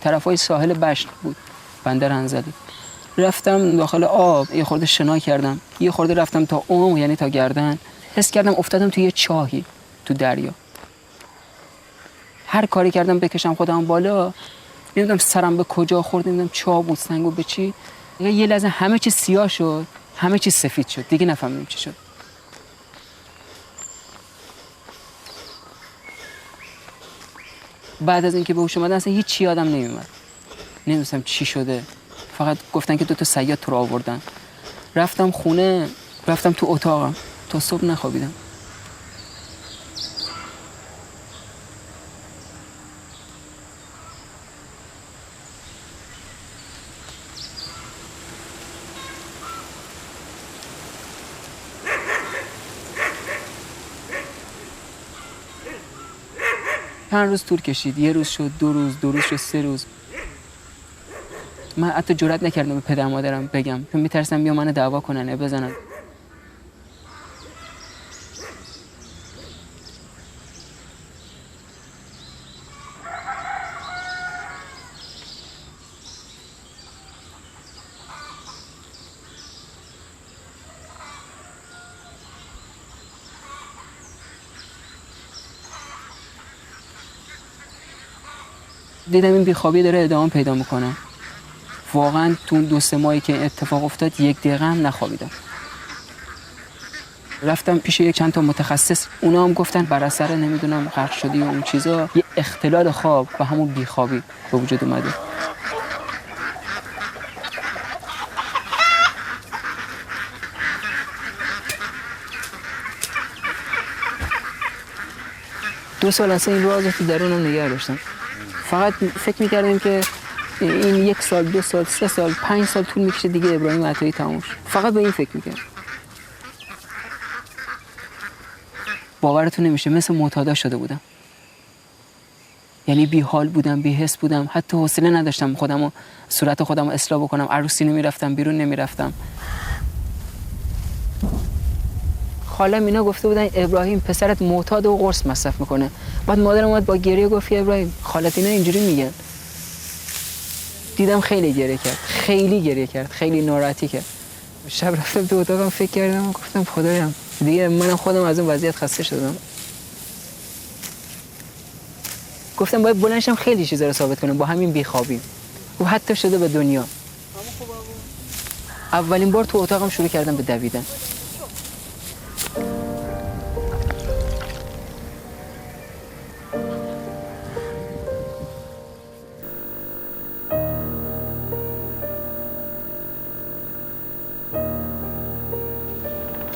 طرفای ساحل بشت بود، بندر انزلی. رفتم داخل آب، یه خورده شنا کردم، یه خورده رفتم تا عمق، یعنی تا گردن. حس کردم افتادم توی یه چاهی تو دریا. هر کاری کردم بکشم خودم بالا، نمیدونم سرم به کجا خورد، نمیدونم چاه بود، سنگو به چی. یه لحظه همه چی سیاه شد، همه چی سفید شد، دیگه نفهمیدم چی شد. بعد از اینکه به هوش اومدم اصلا هیچ چی یادم نمیومد، نمیدونم چی شده. فقط گفتن که 2 صیاد تو رو آوردن. رفتم خونه، رفتم تو اتاقم، تا صبح نخوابیدم. چند روز طول کشید، 1 روز شد، 2 روز، 2 روز شد، 3 روز. من حتی جرئت نکردم به پدر مادرم بگم، چون میترسم بیا منو دعوا کنن، بزنن. دیدم این بیخوابی داره ادامه پیدا میکنه. واقعا تو اون 2-3 ماهی که اتفاق افتاد 1 دقیقه هم نخوابیدم. رفتم پیش چند تا متخصص، اونا هم گفتن بر اثر نمیدونم غرق شدی و اون چیزا یه اختلال خواب و همون بیخوابی به وجود اومده. دو سال اصلا این راز تو درونم نگه داشتم. فقط فکر می‌کردم که این 1 سال، 2 سال، 3 سال، 5 سال طول می‌کشه دیگه ابراهیم عطایی تموم شه. فقط به این فکر می‌کردم. باورتون نمیشه، مثل معتادا شده بودم. یعنی بی حال بودم، بی حس بودم، حتی حوصله نداشتم خودمو صورت خودمو اصلاح بکنم. عروسی نمیرفتم، بیرون نمیرفتم. خالم اینا گفته بودن ابراهیم پسرت معتاد و قرص مصرف میکنه. بعد مادرم اومد با گریه گفت ابراهیم خالت اینا اینجوری میگن. دیدم خیلی گریه کرد، خیلی گریه کرد، خیلی ناراحتی کرد. شب رفتم تو اتاقم فکر کردم و گفتم خدایم دیگه منم خودم از اون وضعیت خسته شدم. گفتم باید بلندشم خیلی چیزا رو ثابت کنم با همین بیخوابی. و حتی شده به دنیا. اولین بار تو اتاقم شروع کردم به دویدن.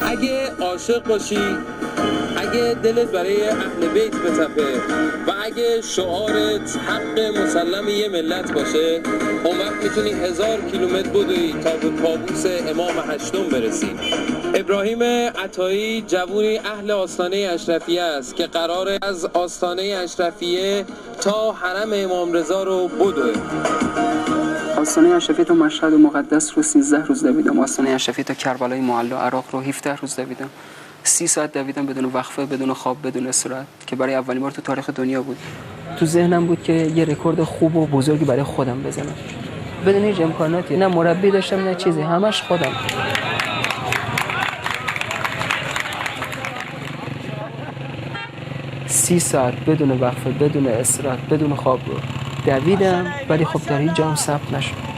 اگه عاشق باشی، اگه دلت برای اهل بیت بتپه و اگه شعارت حق مسلم یه ملت باشه، اون وقت میتونی 1000 کیلومتر بدوی تا به کابوس امام هشتم برسی. ابراهیم عطایی جوونی اهل آستانه اشرفیه است که قراره از آستانه اشرفیه تا حرم امام رضا رو بدوه. آستانه اشرفیه تا مشهد مقدس رو 13 روز دویدم. آستانه اشرفیه تا کربلای معلی عراق رو 17 روز دویدم. 30 ساعت دویدم بدون وقفه، بدون خواب، بدون استراحت، که برای اولین بار تو تاریخ دنیا بود. تو ذهنم بود که یه رکورد خوب و بزرگی برای خودم بزنم. بدون هیچ امکاناتی، نه مربی داشتم نه چیزی، همش خودم. سی ساعت بدون وقفه، بدون استراحت، بدون خواب رو دویدم، ولی خب در هیچ جام ثبت نشد.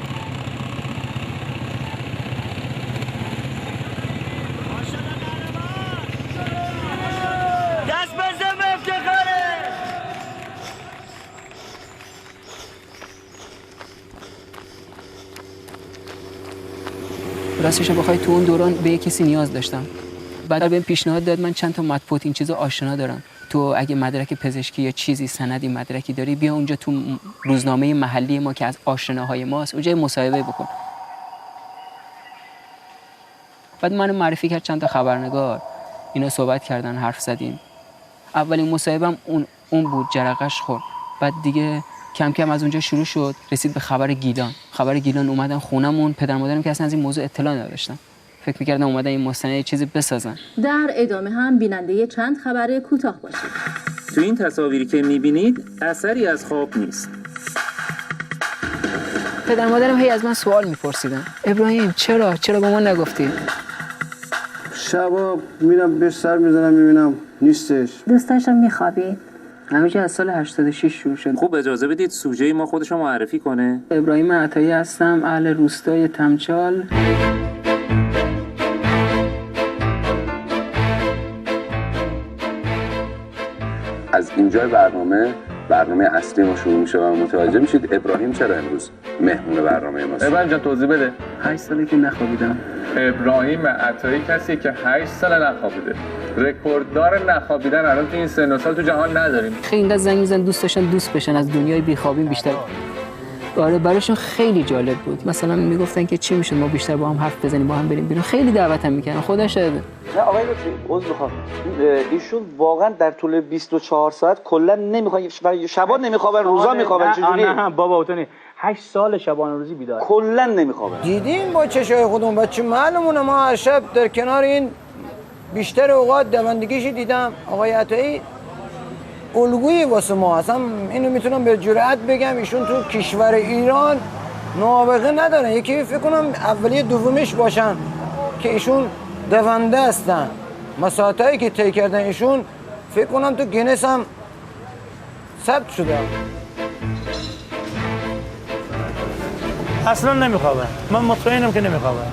راستش بخوای تو اون دوران به یک کسی نیاز داشتم. بعد بهم پیشنهاد داد من چند تا مطبوعات این چیزا آشنا دارم. تو اگه مدرک پزشکی یا چیزی سندی مدرکی داری بیا اونجا تو روزنامه محلی ما که از آشناهای ماست اونجا مصاحبه بکن. بعد منو معرفی کرد چند تا خبرنگار. اینا صحبت کردن، حرف زدیم. اولین مصاحبه‌ام اون بود، جرقش خورد. بعد دیگه کم کم از اونجا شروع شد، رسید به خبر گیلان. خبر گیلان اومدن خونمون، پدر مادرم که اصلا از این موضوع اطلاع نداشتن. فکر می‌کردم اومدن این مستند چیزی بسازن. در ادامه هم بیننده چند خبر کوتاه باشید. تو این تصاویری که می‌بینید اثری از خواب نیست. پدر مادرم هی از من سوال میپرسیدن ابراهیم چرا به ما نگفتی؟ شبا میرم بهش سر میزنم میبینم نیستش. دوست داشتم میخوابید؟ همیشه از سال 86 شروع شد. خوب اجازه بدید سوژه ما خودش رو معرفی کنه. ابراهیم عطایی هستم، اهل روستای تمچال. از اینجا برنامه اصلی ما شروع میشه و متوجه میشید ابراهیم چرا امروز مهمون برنامه ماست. ابراهیم جان توضیح بده. 8 ساله که نخوابیدم. ابراهیم عطایی کسی که 8 سال نخوابیده. رکورددار نخوابیدن الان تو این سن و سال تو جهان نداریم. خیلی اینقدر زنگ میزن دوست داشتن دوست بشن از دنیای بیخوابی بیشتر. آره براشون خیلی جالب بود. مثلا میگفتن که چی میشه ما بیشتر با هم حرف بزنیم، با هم بریم بیرون. خیلی دعوتم میکردن. خدا شاهده. نه آقای لطفی عذر میخوام، ایشون واقعا در طول 24 ساعت کلا نمیخوان، شبا نمیخوابن، روزا میخوابن. چجوری؟ نه بابا اوتونی 8 سال شبانه روزی بیدار، کلا نمیخوابن. دیدیم با چشای خودمون. بچه معلومونه ما هر شب در کنار این بیشتر اوقات دوندگیشی دیدم. آقای عطایی الگویی واسه ما. اصلا اینو میتونم به جرئت بگم ایشون تو کشور ایران نابغه ندارن. یکی فکر کنم اولیه دومیش باشن که ایشون دونده هستن. مساحتایی که طی کردن ایشون فکر کنم تو گینس هم ثبت شده. اصلا نمیخوابن. من مطمئنم که نمیخوابن.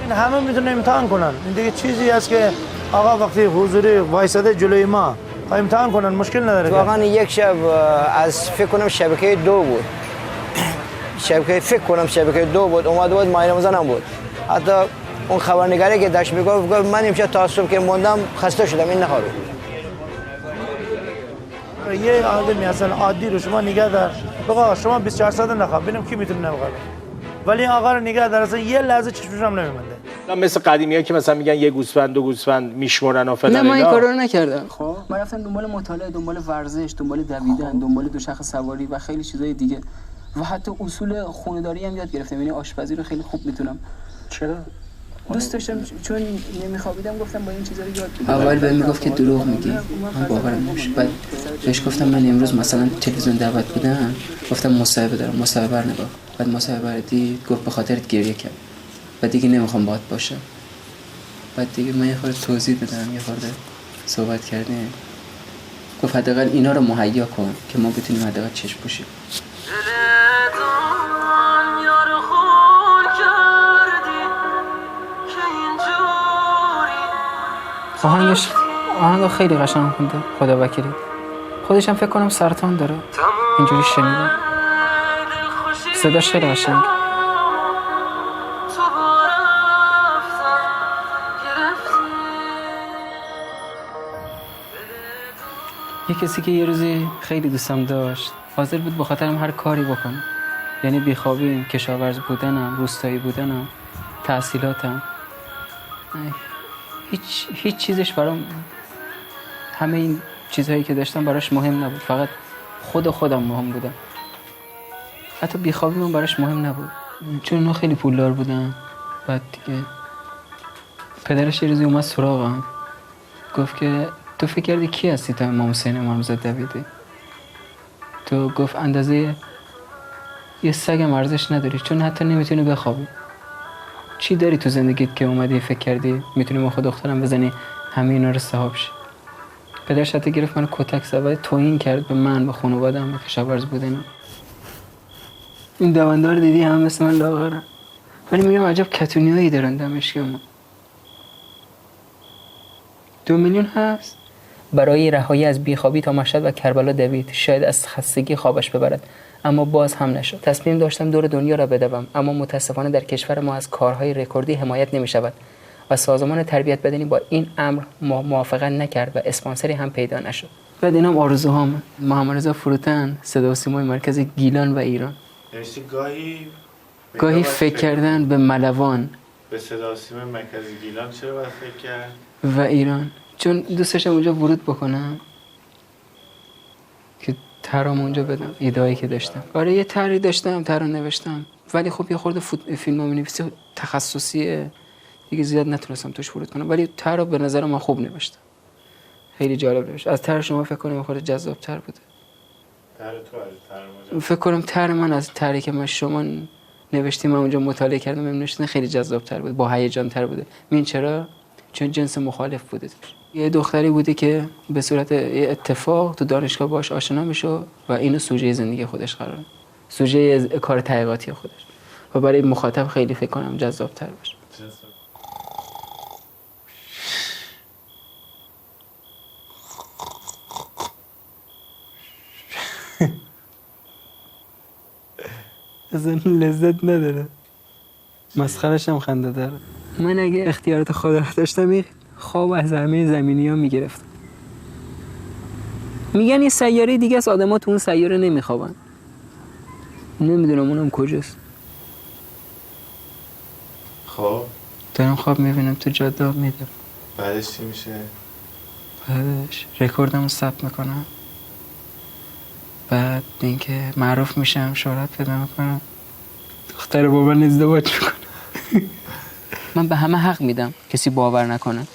این همه میتونه امتحان کنن. این دیگه چیزی است که آقا وقتی حضوری وایساده جلوی ما امتحان کنن مشکل نداره. واقعا یک شب از فکر کنم شبکه 2 بود. شبکه 2 بود. اومده بود ماه رمضان هم بود. حتی اون خبرنگاری که داشت میگفت من امشب تا صبح که موندم خسته شدم این نخوابید. یه آدمی اصلا عادی رو شما نگه دار بگو شما 24 ساعت نخواب ببینم کی میتونه نخوابه. ولی این آقا رو نگه دار اصلا یه لحظه چشمش هم نمیمونده. مثل قدیمی‌ها که مثلا میگن یه گوسفند دو گوسفند میشمرن و فلان. نه من این کارا رو نکردم. خب من رفتم دنبال مطالعه، دنبال ورزش، دنبال دویدن، دنبال دوچرخه سواری و خیلی چیزای دیگه و حتی اصول خونه‌داری هم یاد گرفتم. یعنی آشپزی رو خیلی خوب میتونم. چرا؟ دوست داشتم چون نمیخوابیدم گفتم با این چیزا رو یاد بگیرم. اول بهم میگفت که دروغ میگی، من باورم نمیشد. بعد بهش گفتم من امروز مثلا تلویزیون دعوت بودم، گفتم مصاحبه دارم، مصاحبه رو نگاه. بعد مصاحبه رو دید گفت به خاطرت گریه کرد. بعد دیگه نمیخوام باهات باشم. بعد دیگه من یه خورده توضیح دادم، یه خورده صحبت کردیم. گفت حداقل اینا رو مهیا کن که ما بتونیم حداقل چشم پوشیم. آهنگ خیلی قشنگ خونده. خدا وکیلی خودش هم فکر کنم سرطان داره. اینجوری شنیدم. صداش خیلی قشنگ. یه کسی که یه روزی خیلی دوستم داشت حاضر بود به خاطرم هر کاری بکنه. یعنی بیخوابیم، کشاورز بودنم، روستایی بودنم، تحصیلاتم، هیچ چیزش برام، همه این چیزهایی که داشتم براش مهم نبود. فقط خودم مهم بودم. حتی بیخوابیمون براش مهم نبود چون اونا خیلی پولدار بودن. بعد دیگه پدرش یه روزی اومد سراغم گفت که تو فکر کردی کی هستی تا امام حسین امامزاده دویدی؟ تو گفت اندازه یه سگم ارزش نداری چون حتی نمیتونی بخوابی. چی داری تو زندگیت که اومدی فکر کردی میتونی با خود دخترم بزنی همه اینا رو صاحب شی؟ پدرش حتی گرفت منو کتک زد و توهین کرد به من، به خانواده‌ام، به کشاورز بودنم. این دوندار دیدی هم مثل من لاغرن. ولی میگم عجب کتونیایی دارن دمشقمون. 2 میلیون هست. برای رهایی از بیخوابی تا مشهد و کربلا دوید. شاید از خستگی خوابش ببرد اما باز هم نشد. تصمیم داشتم دور دنیا را بدوم اما متاسفانه در کشور ما از کارهای رکوردی حمایت نمی شود و سازمان تربیت بدنی با این امر موافقت نکرد و اسپانسری هم پیدا نشد. بعد اینم آرزوهام. محمد رضا فروتن، صدا و سیمای مرکز گیلان و ایران. گاهی فکر کردن به ملوان، به صدا و سیمای مرکز گیلان چرا باید فکر کرد؟ و ایران چون دوست داشتم اونجا ورود بکنم که ترام اونجا بدم. ایده‌ای که داشتم. آره یه طرحی داشتم، طرح نوشتم ولی خب یه خورده فیلمنامه‌نویسی تخصصیه دیگه زیاد نتونستم توش ورود کنم ولی طرح به نظر من خوب نوشتم. خیلی جالب نوشت. از طرح شما فکر کنم خورده جذاب‌تر بوده. طرح تو از طرح ما فکر کنم طرح من از طرحی که من شما نوشتیم من اونجا مطالعه کردم نوشتن خیلی جذاب‌تر بود، با هیجان‌تر بوده. این چرا؟ چون جنس مخالف بوده. یه دختری بوده که به صورت اتفاق تو دانشگاه باش آشنا میشه و اینو سوژه زندگی خودش قرار میده، سوژه کار تحقیقاتی خودش، و برای مخاطب خیلی فکر کنم جذاب‌تر باشه. اصلا لذت نداره، مسخرش هم خنده داره. من اگه اختیارات خدا رو داشتم خواب از همه زمینی ها میگرفتم. میگن یه سیاره دیگه از آدم ها تو اون سیاره نمیخوابن، نمیدونم اونم کجاست. خب دارم خواب میبینم تو جاده میدم. بعدش چی میشه؟ بعدش رکوردم رو ثبت میکنم، بعد اینکه معروف میشم، شهرت پیدا میکنم، دختر بابا ازدواج میکنم. من به همه حق میدم کسی باور نکنه.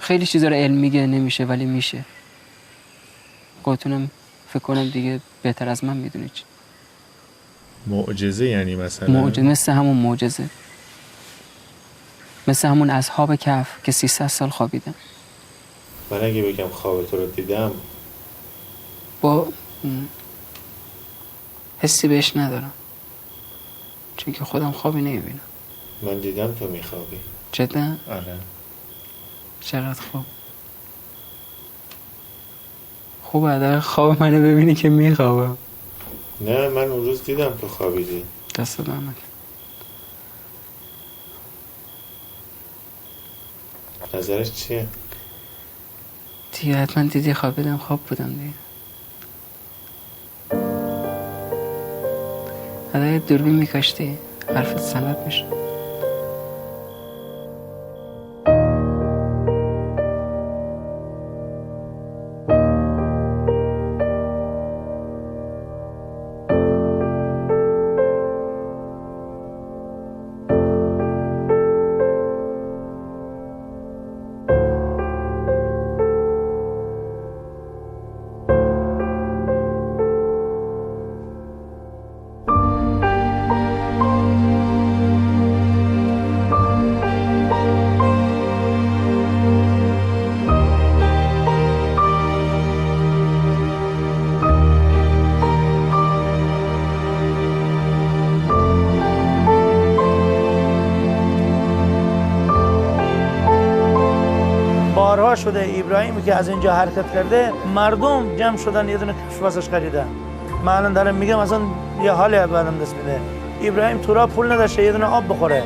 خیلی چیزا رو علم میگه نمیشه ولی میشه. خودتونم فکر کنم دیگه بهتر از من میدونید. معجزه یعنی مثلا؟ معجزه، مثل همون معجزه، مثل همون اصحاب کهف که 300 سال خوابیدن. من اگه بگم خواب تو رو دیدم با حسی بهش ندارم، چون که خودم خوابی نمیبینم. من دیدم تو میخوابی. جدا؟ آره. چقدر خوب. خوبه اگر خواب منو ببینی که میخوابم. نه من اون روز دیدم تو خوابیدی. دست دارم. نظرش چیه؟ دیگه حتما دیدی خوابیدم، خواب بودم دیگه. اگر دوربین میکاشتی حرفت سند میشه. بارها شده ابراهیمی که از اینجا حرکت کرده مردم جمع شدن یه دونه کفش واسش خریدن. من الان دارم میگم اصلا یه حالی بعدم دست میده. ابراهیم تو را پول نداشته یه دونه آب بخوره.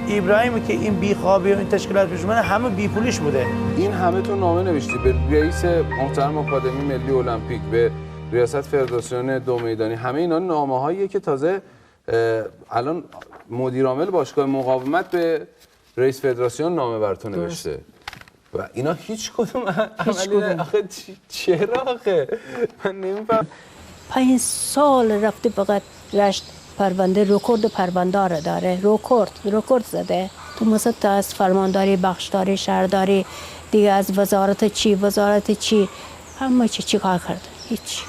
ابراهیمی که این بیخوابی و این تشکیلات پیش اومده همه بی پولیش بوده. این همه تو نامه نوشتی به رئیس محترم آکادمی ملی المپیک، به ریاست فدراسیون دو میدانی، همه اینا نامه‌هاییه که تازه الان مدیر عامل باشگاه مقاومت به رئیس فدراسیون نامه بر تو نوشته و اینا هیچ کدوم عملی آخه چرا آخه من نمیفهم. 5 سال رفته فقط رشت پرونده رکورد پرونده رو داره، رکورد زده. تو مثلا تا از فرمانداری، بخشداری، شهرداری، دیگه از وزارت چی همه چی کار کرده، هیچ.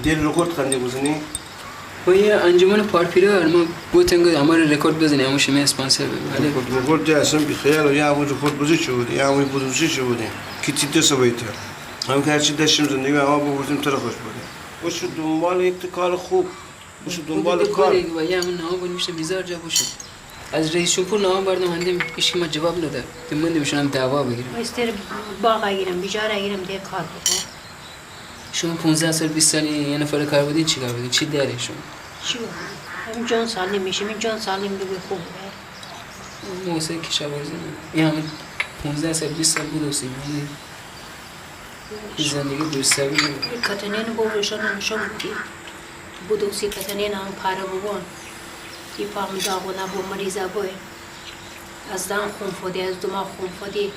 دیر رکورد خنده بزنی؟ با یه انجمن پارپیرار ما گفتن که همه رکورد بزنیم، همون شما اسپانسر بده. رکورد اصلا بیخیال، یا همون رکورد بزنی شد، یا همون بودوشی شد. کی تیته سویته. هم که هرچی داشتیم زندگی ما بردیم تو رو خوش بودیم. باشه دنبال یک کار خوب. باشه دنبال کار. و یه همون نام بود میشه بیزار جا باشه. از رئیس جمهور نام بردم هندیم هیچ ما جواب نداد. دیگه میشونم دعوا بگیرم. استر باغ اگیرم، بیجار اگیرم دیگه کار بکنم. شما 15 سال 20 سال یه نفر کار بودین چی کار بودین؟ چی داری شما؟ چی بود؟ همین جان سالم میشیم، این جان سالم دیگه خوبه. موسیقی کشاورزی این همین 15 سال 20 سال بود واسه من. زندگی دوست دارم. کتنین بورشان نشون میدی. بودوسی کتنین هم پاره بودن. تی پام داغو نبود مریضا بود. از دم خون فودی، از دماغ خون فودی.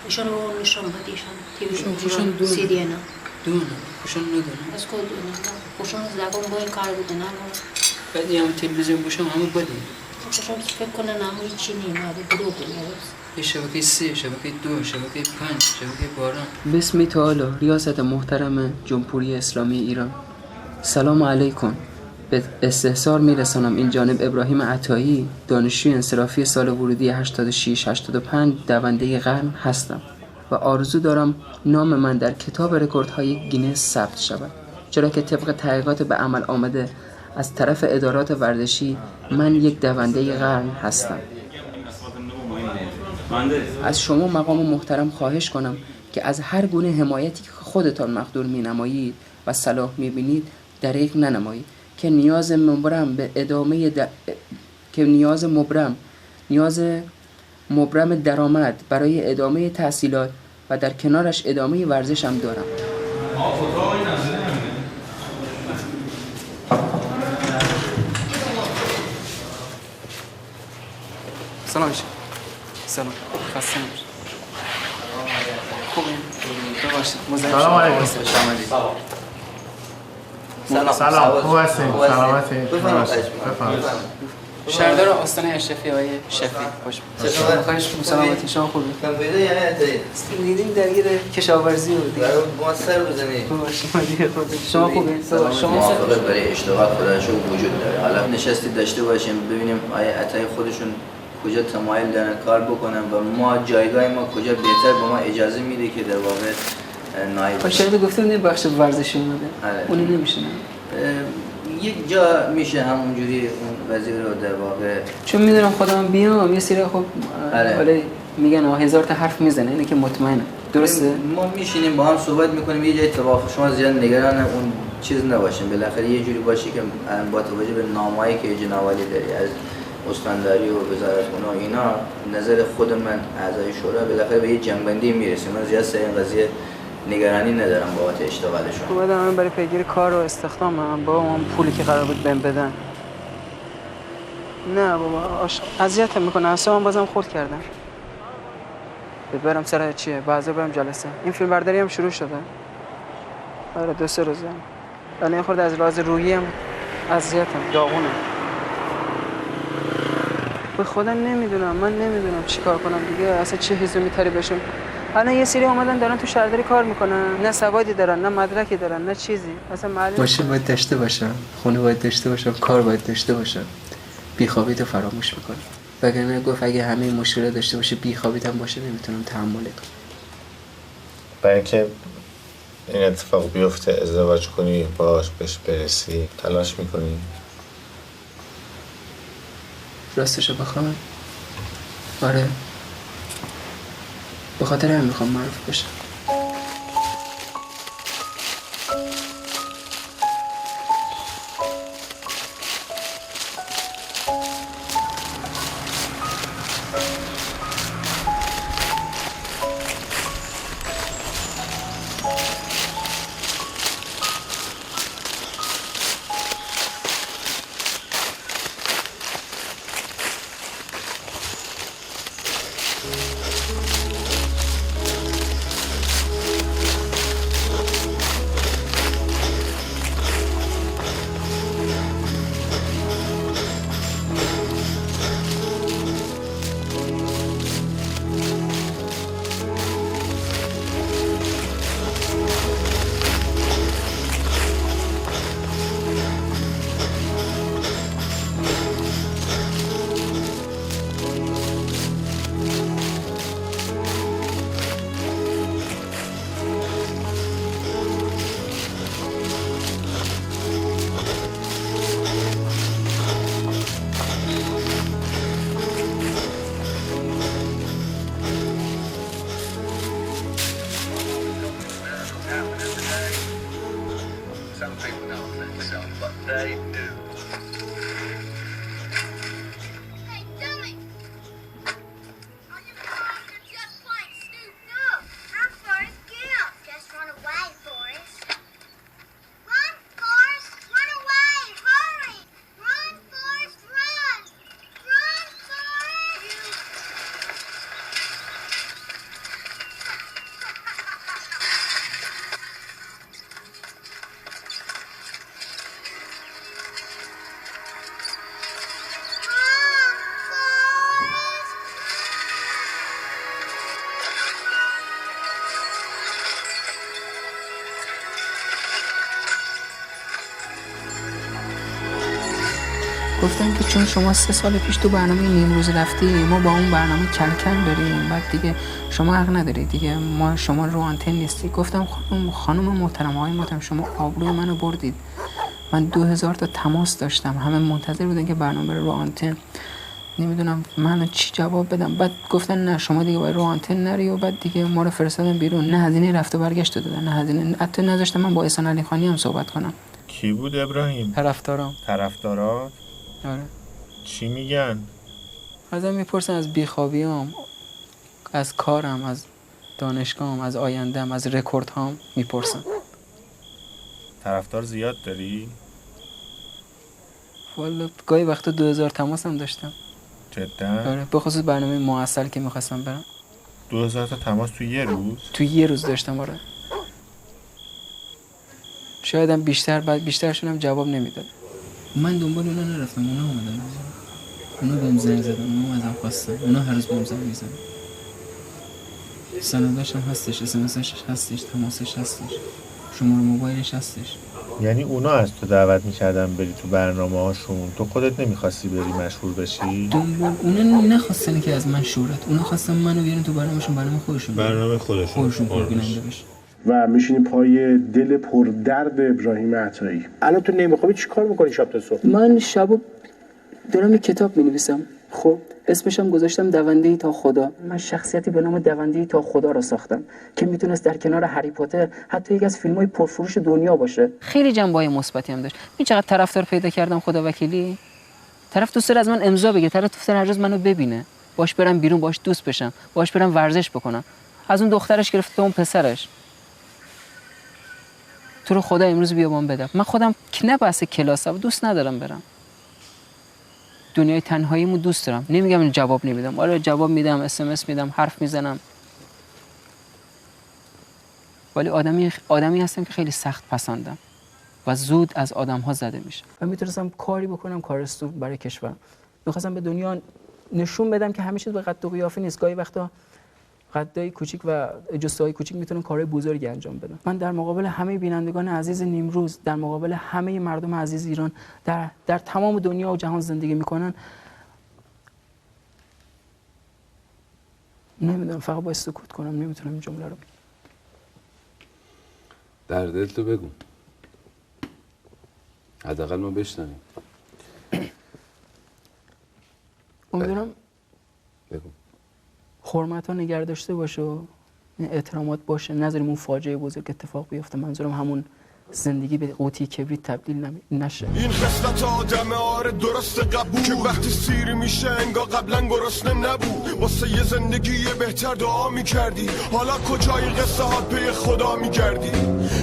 نشون بدیشان. تیوی سیدی نه. دونه. نشون نداره. از کد دونه. خوشون زبان باید کار بودن. بعدی هم تلویزیون باشم همه بدی. داشتم فکر کنم نموی چی نیمده دروغ یه شبکه 3 شبکه 2 شبکه 5 شبکه باران. بسم تعالی ریاست محترم جمهوری اسلامی ایران. سلام علیکم. به استحضار میرسانم این جانب ابراهیم عطایی، دانشجوی انصرافی سال ورودی 86-85 دونده قرن هستم و آرزو دارم نام من در کتاب رکوردهای گینس ثبت شود، چرا که طبق تحقیقات به عمل آمده از طرف ادارات ورزشی من یک دونده قرن هستم. از شما مقام محترم خواهش کنم که از هر گونه حمایتی که خودتان مقدور می‌نمایید و صلاح می‌بینید دریغ ننمایید که نیاز مبرم درآمد برای ادامه تحصیلات و در کنارش ادامه ورزشم دارم. سلام شد. سلام. خسته نباشید. خوبین؟ ببخشید. سلام علیکم. سلام. خوب هستین؟ سلامتی؟ بفرمایید. شهردار آستانه اشرفی آقای شفیع خوش بخواهش سلامتی شما خوبی؟ کامپیوتر یعنی اتایی دیدیم درگیر کشاورزی و دیگه ما سر بزنید شما خوبی؟ شما موافقه برای اشتغال خودشون وجود داره. حالا نشستی داشته باشیم ببینیم آیا اتای خودشون کجا تمایل دارن کار بکنن و ما جایگاه ما کجا بهتر به ما اجازه میده که در واقع نایب شاید گفتم نه بخش ورزشی اومده اون نمیشه یک جا میشه همونجوری اون وزیر رو در واقع چون میدونم خودم بیام یه سری خب ولی میگن 1000 تا حرف میزنه اینه که مطمئنم درسته ما میشینیم با هم صحبت میکنیم یه جای توافق شما زیاد نگران اون چیز نباشین بالاخره یه جوری باشه که با توجه به نامه‌ای که جنوالی داری از استانداری و وزارتخونه و اینا نظر خود من اعضای شورا بالاخره به یه جنبندی میرسیم. من زیاد سر این قضیه نگرانی ندارم بابت اشتغالشون. اومدم من برای پیگیری کار و استخدامم با اون پولی که قرار بود بهم بدن. نه بابا اذیتم میکنه اصلا بازم خورد کردم. برم سر چیه؟ بعضی برم جلسه. این فیلم برداری هم شروع شده. آره 2-3 روزه. ولی این خورده از لحاظ روحی هم اذیتم داغونم. به خدا نمیدونم من نمیدونم چیکار کنم دیگه اصلا چه حسی میتری بشم. الان یه سری اومدن دارن تو شهرداری کار میکنن نه سوادی دارن نه مدرکی دارن نه چیزی اصلا معلومه باشه باید داشته باشم خونه باید داشته باشم کار باید داشته باشم بیخوابی تو فراموش میکنم وگرنه گفت اگه همه این مشکل داشته باشه بیخوابیت هم باشه نمیتونم تحمل کنم برای اینکه این اتفاق بیفته ازدواج کنی باش بهش برسی تلاش میکنی راستشو بخوام آره به خاطر هم میخوام معروف بشم گفتن که چون شما 3 سال پیش تو برنامه نیمروز رفتی، ما با اون برنامه کل داریم، بعد دیگه شما حق نداری دیگه، ما شما رو آنتن نیستی. گفتم خانم محترم، آقای محترم، شما آبروی منو بردید. من 2000 تا تماس داشتم، همه منتظر بودن که برنامه رو آنتن. نمیدونم من چی جواب بدم. بعد گفتن نه شما دیگه باید رو آنتن نری و بعد دیگه ما رو فرستادن بیرون. نه هزینه رفت و برگشت دادن، نه هزینه، حتی نذاشتن من با احسان علی خانی هم صحبت کنم. کی بود ابراهیم؟ طرفدارات؟ آره. چی میگن؟ ازم میپرسن از بیخوابیام، از کارم، از دانشگاهم، از آیندهم، از رکوردهام میپرسن. طرفدار زیاد داری؟ والا گاهی وقتا 2000 تماس هم داشتم. جدا؟ آره، به خصوص برنامه معسل که میخواستم برم. 2000 تا تماس تو یه روز؟ تو یه روز داشتم. آره. شاید هم بیشتر، بعد بیشترشون هم جواب نمیداد. من دنبال اونا نرفتم، اونا اومدن. اونا بهم زنگ زدن، اونا ازم خواستن. اونا هر روز بهم زنگ میزنن. سنداش هم هستش، اسمسش هستش، تماسش هستش، شماره موبایلش هستش. یعنی اونا از تو دعوت میکردن بری تو برنامه هاشون، تو خودت نمیخواستی بری مشهور بشی؟ اونا نخواستن که از من شهرت، اونا خواستن منو بیارن تو برنامه‌شون، برنامه خودشون پرگننده بشه. و میشینی پای دل پردرد ابراهیم عطایی. الان تو نمیخوابی چی کار میکنی شب تا صبح؟ من شبو دارم کتاب مینویسم. خب اسمشم گذاشتم دونده‌ای تا خدا. من شخصیتی به نام دونده‌ای تا خدا رو ساختم که میتونست در کنار هری پاتر حتی یک از فیلم‌های پرفروش دنیا باشه. خیلی جنبه‌های مثبتی هم داشت. این چقدر طرفدار پیدا کردم خدا وکیلی. طرف دوست داره از من امضا بگیره، طرف دوست داره هر روز منو ببینه، باش برم بیرون، باش دوست بشم، باش برم ورزش بکنم. از اون دخترش گرفته تا اون پسرش. تو رو خدا امروز بیا بام بده. من خودم نه بحث کلاسم دوست ندارم برم. دنیای تنهاییمو دوست دارم. نمیگم جواب نمیدم. آره جواب میدم، اس ام اس میدم، حرف میزنم. ولی آدمی هستم که خیلی سخت پسندم و زود از آدم‌ها زده میشه. و میتونستم کاری بکنم کارستو برای کشور. میخواستم به دنیا نشون بدم که همه چیز به قد و قیافه نیست. گاهی وقتا قدای کوچیک و جسته‌های کوچیک میتونن کارهای بزرگی انجام بدن. من در مقابل همه بینندگان عزیز نیمروز، در مقابل همه مردم عزیز ایران در تمام دنیا و جهان زندگی میکنن، نمیدونم، فقط باید سکوت کنم. نمیتونم این جمله رو بگم. در دل تو بگو، حداقل ما بشنویم. امیدوارم بگو حرمت ها نگه داشته باشه و احترامات باشه، نذاریم اون فاجعه بزرگ اتفاق بیفته. منظورم همون زندگی به قوطی کبریت تبدیل نشه. این خصلت آدم آره درست قبول که وقتی سیر میشه انگار قبلا گرسنه نبود، واسه یه زندگی بهتر دعا میکردی، حالا کجای قصه ها پی خدا میگردی؟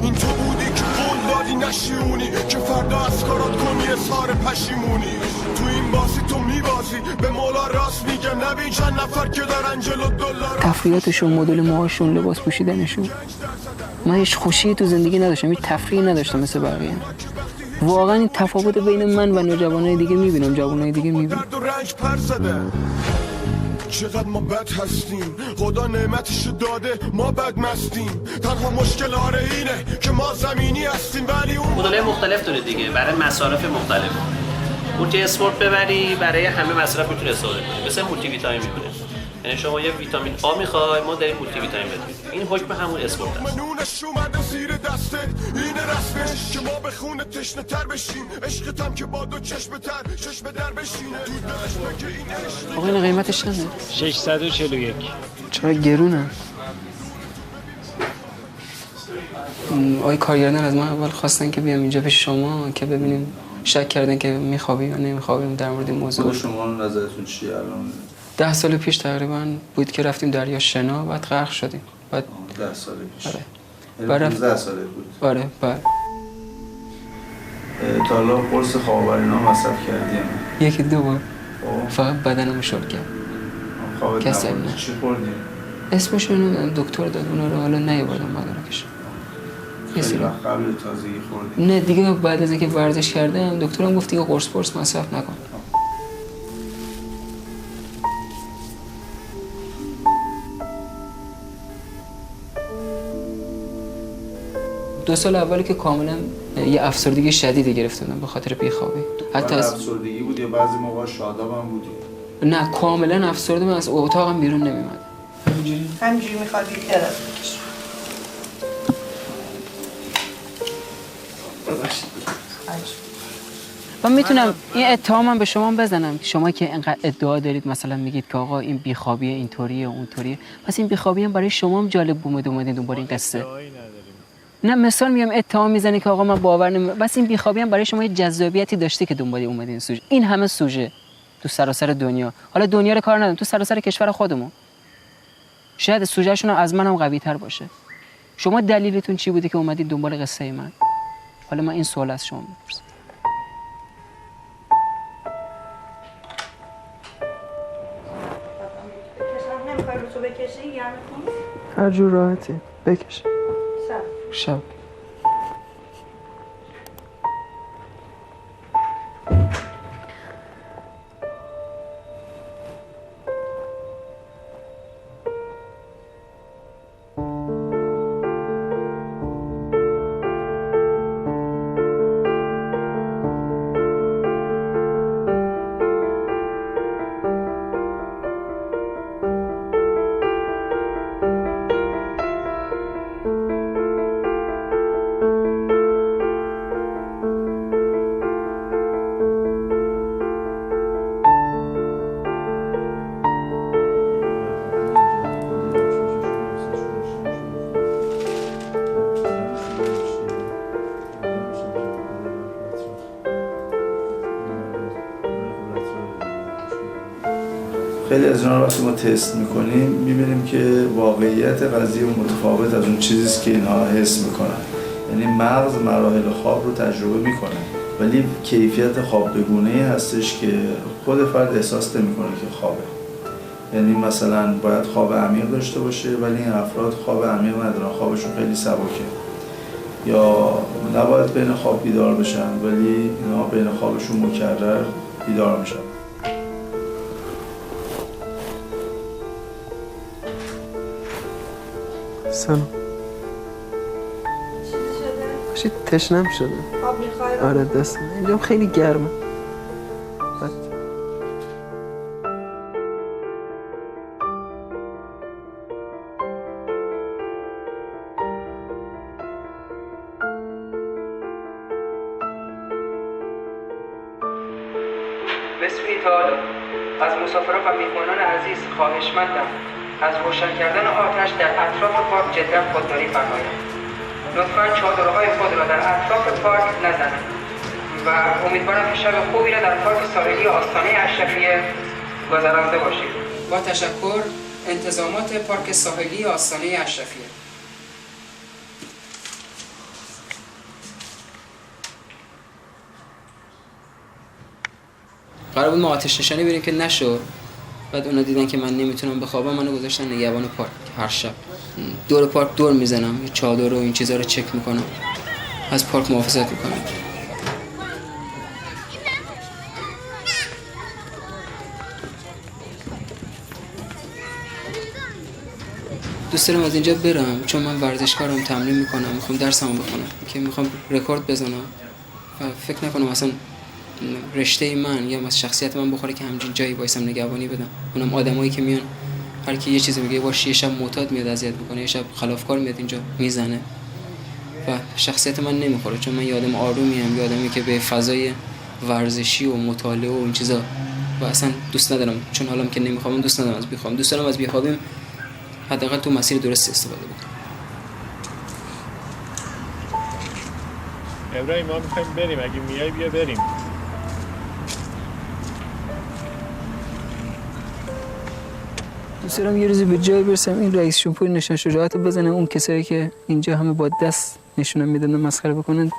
این تو بودی که قول دادی نشیونی که فردا از کارات کنی اظهار پشیمونی. تو این بازی تو میبازی، به مولا راست میگه، نبین چند نفر که دارن جلو دلار. تفریحاتشون، مدل موهاشون، لباس پوشیدنشون، من هیچ خوشی تو زندگی نداشتم، هیچ تفریحی نداشتم مثل بقیه. واقعا این تفاوت بین من و نوجوانای دیگه میبینم، جوانای دیگه میبینم. چقدر ما بد هستیم، خدا نعمتشو داده ما بد مستیم. تنها مشکل آره اینه که ما زمینی هستیم، ولی اون مدل‌های مختلف داره دیگه برای مصارف مختلف. مولتی اسپورت ببری برای همه مصرف میتونه استفاده کنی، مثلا مولتی ویتامین میکنه. یعنی شما یه ویتامین آ میخوای، ما داریم مولتی ویتامین بهت. این حکم همون اسپورت است. منونش اومده زیر دسته، این رسمش که ما به خون تشنه تر بشیم، عشقتم که با دو چشم تر چشم در بشینه. آقا این قیمتش چنده؟ 641. چقدر گرونه. آقای کارگردان از ما اول خواستن که بیام اینجا پیش شما که ببینیم، شک کردن که میخوابیم یا نمیخوابیم در مورد این موضوع. شما نظرتون چیه الان؟ 10 سال پیش تقریبا بود که رفتیم دریا شنا، بعد غرق شدیم. بعد 10 سال پیش. آره. بعد 15 ساله بود. آره بعد تا حالا قرص خواب اینا مصرف کردی؟ 1-2 بار. فقط بدنمو شل کرد. خوابت نبود. چی خوردی؟ اسمشون دکتر داد، اونا رو حالا نیاوردم مدارکش. خیلی وقت قبل تازگی خوردی؟ نه دیگه بعد از اینکه ورزش کردم دکترم گفت دیگه قرص مصرف نکن. دو سال اولی که کاملا یه افسردگی شدید گرفته بودم به خاطر بیخوابی. حتی افسردگی بود یا بعضی موقع شادابم بودی؟ نه کاملا افسرده، من از اتاقم بیرون نمیومدم. همینجوری میخواد یه دست بکش. من میتونم این اتهامم به شما بزنم، شما که اینقدر ادعا دارید مثلا میگید که آقا این بیخوابیه اینطوریه اونطوریه، پس این بیخوابی هم برای شما هم جالب اومدید دنبال این قصه. نه مثال میگم اتهام میزنی که آقا من باور نمیکنم، بس این بیخوابی هم برای شما یه جذابیتی داشته که دنبال اومدید این سوژه. این همه سوژه تو سراسر دنیا، حالا دنیا رو کار ندارم، تو سراسر کشور خودمون شاید سوژهشون از منم قوی تر باشه. شما دلیلتون چی بوده که اومدید دنبال قصه من؟ حالا من این سوال از شما میپرسم. تو بکشی گرم کن؟ هر جور راحتی بکش. شب خیلی از اینا رو وقتی ما تست میکنیم میبینیم که واقعیت قضیه متفاوت از اون چیزیست که اینها حس میکنن. یعنی مغز مراحل خواب رو تجربه میکنه ولی کیفیت خواب بگونه‌ای هستش که خود فرد احساس نمیکنه که خوابه. یعنی مثلا باید خواب عمیق داشته باشه ولی این افراد خواب عمیق ندارن، خوابشون خیلی سبکه. یا نباید بین خواب بیدار بشن ولی اینا بین خوابشون مکرر بیدار میشن. سلام. چیزی شده؟ تشنم شده. آب میخوای؟ آره دست اینجا خیلی گرمه. بسم تعالی از مسافران و میهمانان عزیز خواهشمندم از روشن کردن آتش در اطراف پارک جدا خودداری فرمایید. لطفاً چادرهای خود را در اطراف پارک نزنید و امیدوارم که شب خوبی را در پارک ساحلی آستانه اشرفیه گذرانده باشید. با تشکر، انتظامات پارک ساحلی آستانه اشرفیه. قرار بود ما آتش نشانی بریم که نشد. بعد اونا دیدن که من نمیتونم بخوابم، منو گذاشتن نگهبان پارک. هر شب دور پارک دور میزنم، چادر و این چیزا رو چک میکنم، از پارک محافظت میکنم. دوست دارم از اینجا برم چون من ورزشکارم، تمرین میکنم، میخوام درسمو بخونم، که میخوام رکورد بزنم و فکر نکنم اصلا رشته من یا از شخصیت من بخوره که همچین جایی وایسم نگهبانی بدم. اونم آدمایی که میان هر کی یه چیزی میگه، باشه یه شب معتاد میاد اذیت میکنه، یه شب خلافکار میاد اینجا میزنه و شخصیت من نمیخوره، چون من یه آدم آرومیم، یه آدمی که به فضای ورزشی و مطالعه و این چیزا و اصلا دوست ندارم، چون حالم که نمیخوام دوست ندارم از بیخوابم، دوست دارم از بیخوابیم حداقل تو مسیر درست استفاده بکنم. ابراهیم ما میخوایم بریم، اگه میای بیا بریم. دوست دارم یه روزی به جای برسم این رئیس جمهور نشان شجاعت رو بزنم، اون کسایی که اینجا همه با دست نشونم میدن مسخره بکنن،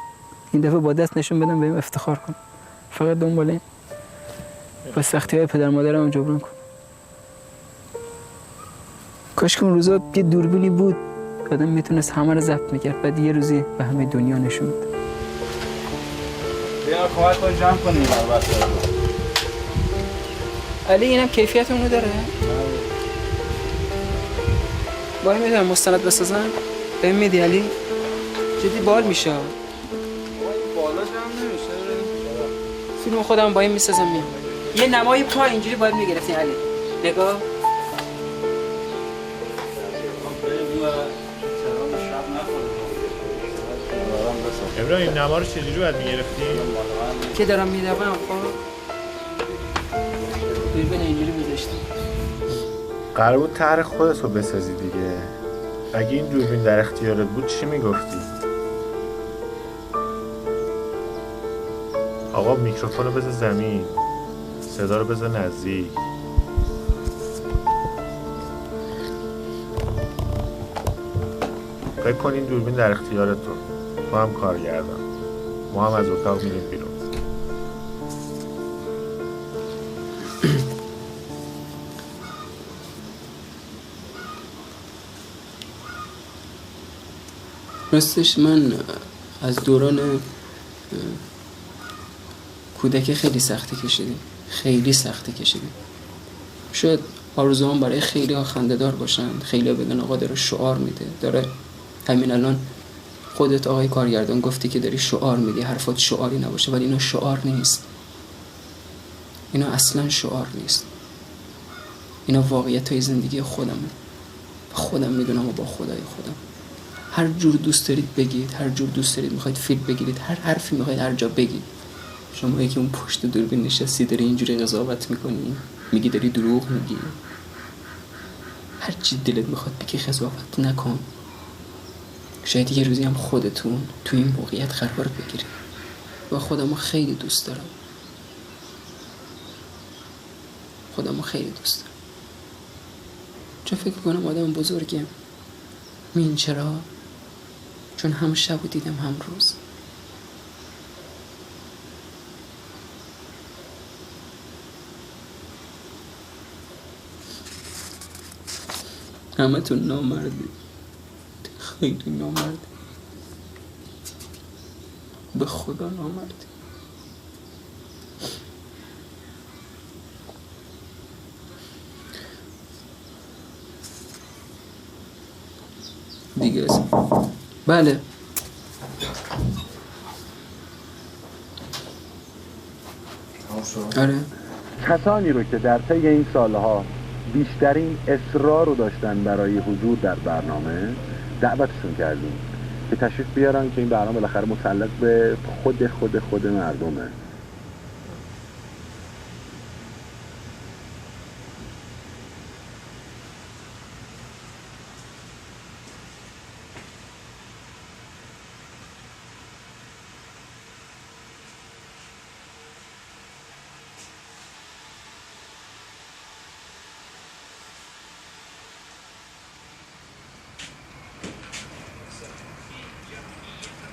این دفعه با دست نشون بدم بهم افتخار کنم. فقط دنبال این با سختی‌های پدر مادرم هم جبران کنم. کاش که اون روزا یه دوربینی بود آدم میتونست همه رو ضبط میکرد، بعد یه روزی به همه دنیا نشون میده. بیا کمک کن جمع کنیم البته. علی اینم کیفیت اونو داره؟ باید میدونم مستند بسازم؟ بهم میدی علی؟ جدی بال میشه. فیلم خودم با این میسازم میام. یه نمای پا اینجوری باید میگرفتین علی. نگاه. ابراهیم نما رو چجوری باید میگرفتی؟ که دارم میدوام خب دوربین اینجوری میذاشتم. قرار بود طرح خودت رو بسازی دیگه. اگه این دوربین در اختیارت بود چی میگفتی؟ آقا میکروفون رو بذار زمین، صدا رو بذار نزدیک. فکر کن این دوربین در اختیارت تو هم کارگردان، ما هم از اتاق میریم بیرون. راستش من از دوران کودکی خیلی سختی کشیدیم. شاید آرزوام برای خیلی ها خنده‌دار باشن، خیلی ها بگن آقا داره شعار میده، داره همین الان خودت آقای کارگردان گفتی که داری شعار میدی، حرفات شعاری نباشه، ولی اینا شعار نیست. اینا اصلا شعار نیست. اینا واقعیت‌های زندگی خودم میدونم و با خدای خودم. هر جور دوست دارید بگید، هر جور دوست دارید میخواید فیلم بگیرید، هر حرفی میخواید هر جا بگید. شما که اون پشت دوربین نشستی داری اینجوری قضاوت میکنی، میگی داری دروغ میگی. هر چی دلت میخواد بگی قضاوت نکن. شاید یه روزی هم خودتون تو این موقعیت قرار بگیرید. و خودمو خیلی دوست دارم. چون فکر کنم آدم بزرگیم. این چرا؟ چون هم شب دیدم هم روز. همه تون نامردی، خیلی نامردی، به خدا نامردی. دیگه بله آره. کسانی رو که در طی این سالها بیشترین اصرار رو داشتن برای حضور در برنامه دعوتشون کردیم که تشریف بیارن که این برنامه بالاخره مسلط به خود مردمه.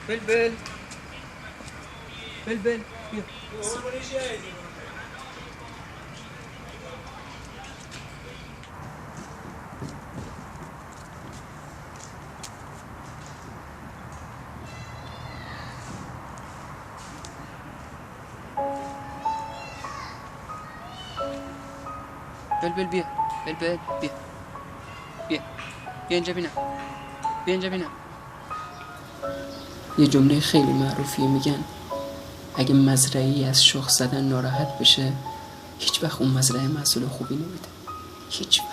بلبل بیا بلبل بیا اینجا بینم. یه جمله خیلی معروفیه، میگن اگه مزرعه‌ای از شخ زدن ناراحت بشه هیچ وقت اون مزرعه محصول خوبی نمیده. هیچ وقت.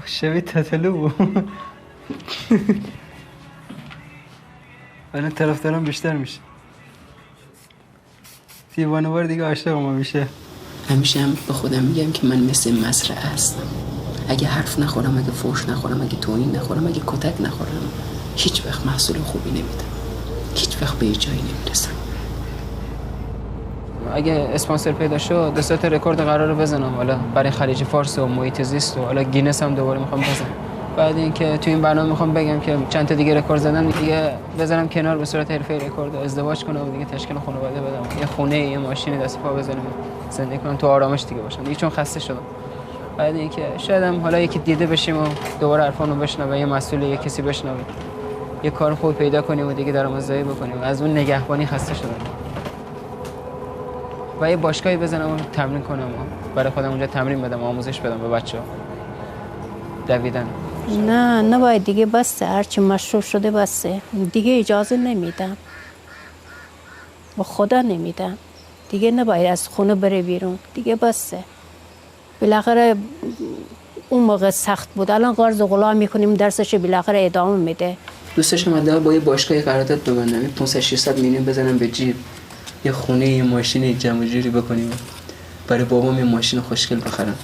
شبیه تتلو بود. الان طرفدارم بیشتر میشه. دیوانه‌وار دیگه عاشق ما میشه. همیشه هم به خودم میگم که من مثل مزرعه هستم. اگه حرف نخورم، اگه فحش نخورم، اگه توهین نخورم، اگه کتک نخورم، هیچ وقت محصول خوبی نمیدم. هیچ وقت به جایی نمیرسم. اگه اسپانسر پیدا شد، 2 تا رکورد قراره بزنم، حالا برای خلیج فارس و محیط زیست و حالا گینس هم دوباره میخوام بزنم. بعد اینکه تو این برنامه میخوام بگم که چند تا دیگه رکورد زدم دیگه بزنم کنار، به صورت حرفه‌ای رکورد ازدواج کنم و دیگه تشکیل خانواده بدم. یه خونه، یه ماشین دست پا بزنم، زندگی کنم، تو آرامش دیگه باشم. دیگه چون خسته شدم. بعد اینکه شاید هم حالا یکی دیده بشیم و دوباره حرفامو بشنوه، یه مسئول یه کسی بشنوه، یه کار خوب پیدا کنیم و دیگه درآمدزایی بکنیم. از اون نگهبانی خسته شدم. و یه باشگاهی بزنم و تمرین کنم و برای خودم اونجا تمرین بدم، آموزش بدم به بچه‌ها. دویدن. نه نباید دیگه، بسته هرچی مشروع شده بسته دیگه، اجازه نمیدم با خدا نمیدم دیگه، نباید از خونه بره بیرون دیگه، بسته. بالاخره اون موقع سخت بود، الان قرض غلام میکنیم درسش بالاخره ادامه میده. دوستش هم با یه باشگاه قرارداد ببندم، 500-600 میلیون بزنم به جیب، یه خونه، یه ماشین جمع جوری بکنیم، برای بابام یه ماشین خوشگل بخرم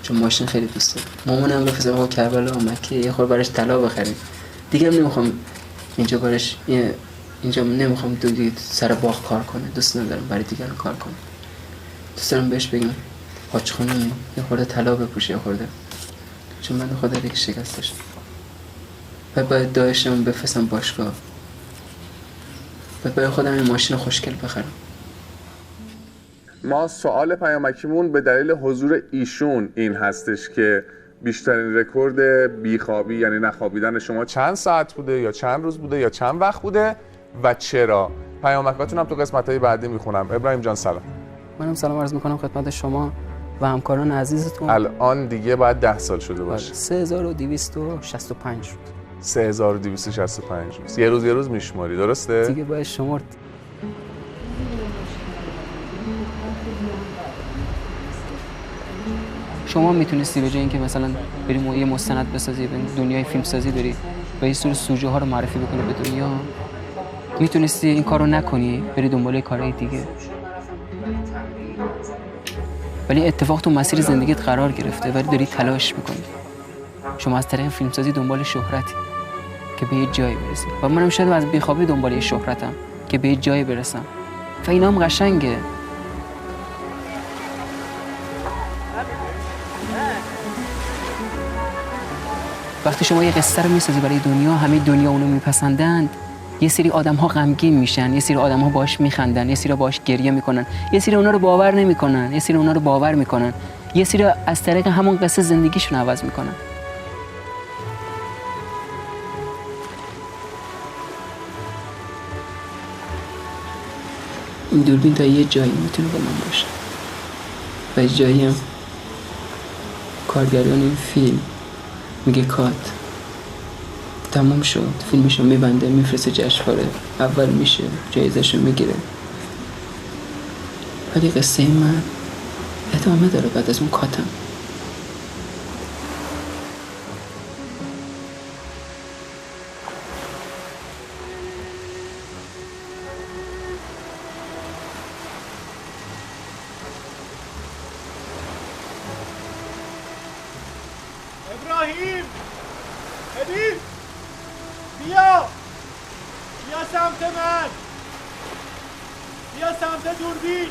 چون ماشین خیلی دوست داره. مامانم بفرستم آقا کربلا مکه یه خورده براش طلا بخریم. دیگه هم نمیخوام اینجا براش اینجا نمیخوام دیگه سر باغ کار کنه، دوست ندارم برای دیگران کار کنه. دوست دارم بهش بگم حاج خانم یه خورده طلا بپوشه، یه خورده، چون من خدا دیگه شکست داشتم و باید دایشم بفرستم باشگاه و برای خودم یه ماشین خوشگل بخرم. ما سوال پیامکیمون به دلیل حضور ایشون این هستش که بیشترین رکورد بیخوابی یعنی نخوابیدن شما چند ساعت بوده یا چند روز بوده یا چند وقت بوده و چرا؟ پیامکاتون هم تو قسمت‌های بعدی میخونم. ابراهیم جان سلام. منم سلام عرض میکنم خدمت شما و همکاران عزیزتون. الان دیگه باید 10 سال شده باشه. 3265 شد. 3265 روز. یه روز میشماری، درسته؟ دیگه باید شمرد. شما میتونستی به جای اینکه مثلا بریم یه مستند بسازی، به دنیای فیلم سازی بری و یه سری سوژه ها رو معرفی بکنی به دنیا، میتونستی این کارو نکنی، بری دنبال کارهای دیگه. ولی اتفاق تو مسیر زندگیت قرار گرفته ولی داری تلاش میکنی. شما از طریق فیلمسازی دنبال شهرتی که به یه جایی برسی و منم شاید از بیخوابی دنبال شهرتم که به یه جایی برسم و اینا هم قشنگه. وقتی شما یه قصه رو میسازی برای دنیا، همه دنیا اونو میپسندند، یه سری آدم ها غمگین میشن، یه سری آدم ها باهاش میخندن، یه سری باهاش گریه میکنن، یه سری اونا رو باور نمیکنن، یه سری اونا رو باور میکنن، یه سری از طریق همون قصه زندگیشون عوض میکنن. این دوربین تا یه جایی میتونه با من باشه و یه جایی هم کارگردان این فیلم میگه کات تموم شد، فیلمشو میبنده، میفرسته جشنواره، اول میشه، جایزه‌شو میگیره. ولی قصه من ادامه داره بعد از اون کاتم. ابراهیم بیا سمت من، بیا سمت دوربین.